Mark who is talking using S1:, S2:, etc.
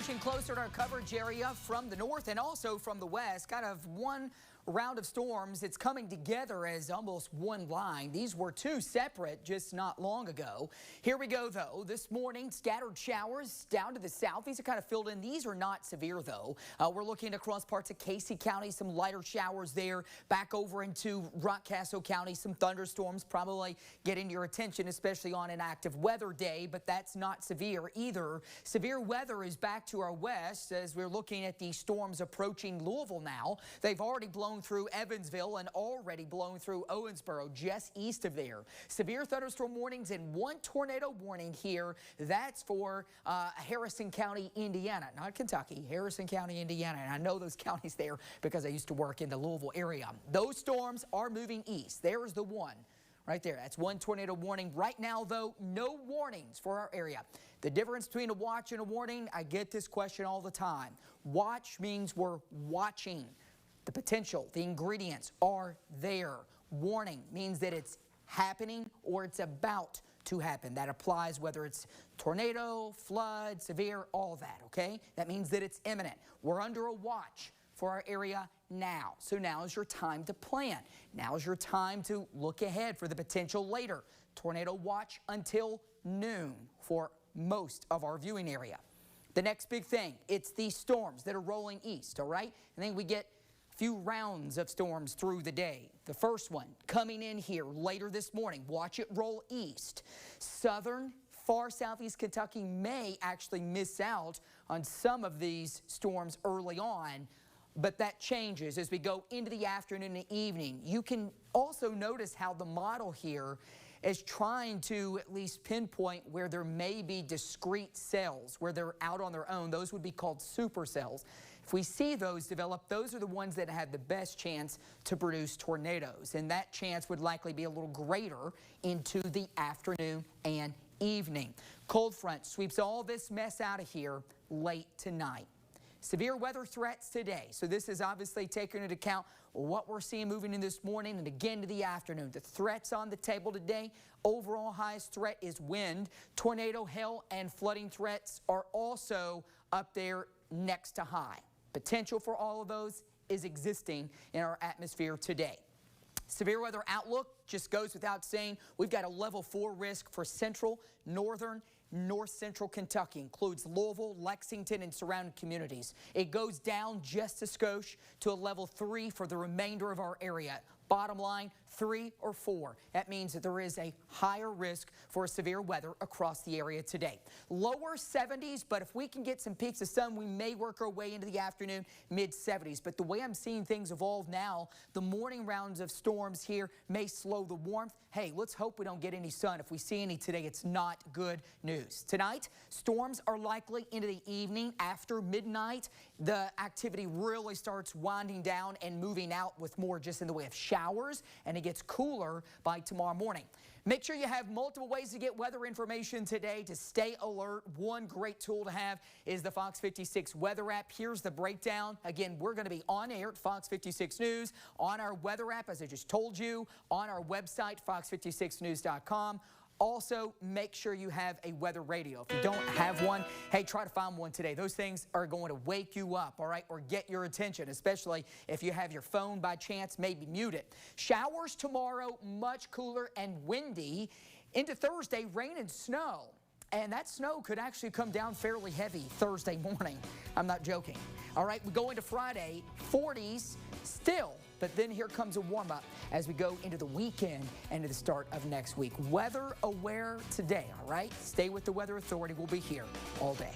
S1: Pushing closer to our coverage area from the north and also from the west. Kind of one round of storms. It's coming together as almost one line. These were two separate just not long ago. Here we go, though. This morning, scattered showers down to the south. These are kind of filled in. These are not severe, though. We're looking across parts of Casey County. Some lighter showers there. Back over into Rockcastle County. Some thunderstorms probably getting your attention, especially on an active weather day. But that's not severe either. Severe weather is back to our west as we're looking at these storms approaching Louisville now. They've already blown through Evansville and already blown through Owensboro, just east of there. Severe thunderstorm warnings and one tornado warning here. That's for Harrison County, Indiana, not Kentucky, Harrison County, Indiana. And I know those counties there because I used to work in the Louisville area. Those storms are moving east. There's the one. Right there, that's one tornado warning. Right now, though, no warnings for our area. The difference between a watch and a warning, I get this question all the time. Watch means we're watching. The potential, the ingredients are there. Warning means that it's happening or it's about to happen. That applies whether it's tornado, flood, severe, all that, okay? That means that it's imminent. We're under a watch for our area now. So now is your time to plan. Now is your time to look ahead for the potential later. Tornado watch until noon for most of our viewing area. The next big thing, it's these storms that are rolling east, all right? And then we get a few rounds of storms through the day. The first one coming in here later this morning. Watch it roll east. Southern, far southeast Kentucky may actually miss out on some of these storms early on. But that changes as we go into the afternoon and evening. You can also notice how the model here is trying to at least pinpoint where there may be discrete cells, where they're out on their own. Those would be called supercells. If we see those develop, those are the ones that have the best chance to produce tornadoes. And that chance would likely be a little greater into the afternoon and evening. Cold front sweeps all this mess out of here late tonight. Severe weather threats today. So this is obviously taking into account what we're seeing moving in this morning and again to the afternoon. The threats on the table today, overall highest threat is wind. Tornado, hail, and flooding threats are also up there next to high. Potential for all of those is existing in our atmosphere today. Severe weather outlook just goes without saying. We've got a level 4 risk for central, northern, north central Kentucky. Includes Louisville, Lexington, and surrounding communities. It goes down just a skosh to a level 3 for the remainder of our area. Bottom line, 3 or 4. That means that there is a higher risk for severe weather across the area today. Lower 70s, but if we can get some peaks of sun, we may work our way into the afternoon, mid 70s. But the way I'm seeing things evolve now, the morning rounds of storms here may slow the warmth. Hey, let's hope we don't get any sun. If we see any today, it's not good news. Tonight, storms are likely into the evening. After midnight, the activity really starts winding down and moving out with more just in the way of showers, and it gets cooler by tomorrow morning. Make sure you have multiple ways to get weather information today to stay alert. One great tool to have is the Fox 56 weather app. Here's the breakdown. Again, we're going to be on air at Fox 56 News, on our weather app, as I just told you, on our website, fox56news.com. Also, make sure you have a weather radio. If you don't have one, hey, try to find one today. Those things are going to wake you up, all right, or get your attention, especially if you have your phone by chance, maybe mute it. Showers tomorrow, much cooler and windy. Into Thursday, rain and snow. And that snow could actually come down fairly heavy Thursday morning. I'm not joking. All right, we go into Friday, 40s still, but then here comes a warm-up as we go into the weekend and to the start of next week. Weather aware today, all right? Stay with the Weather Authority. We'll be here all day.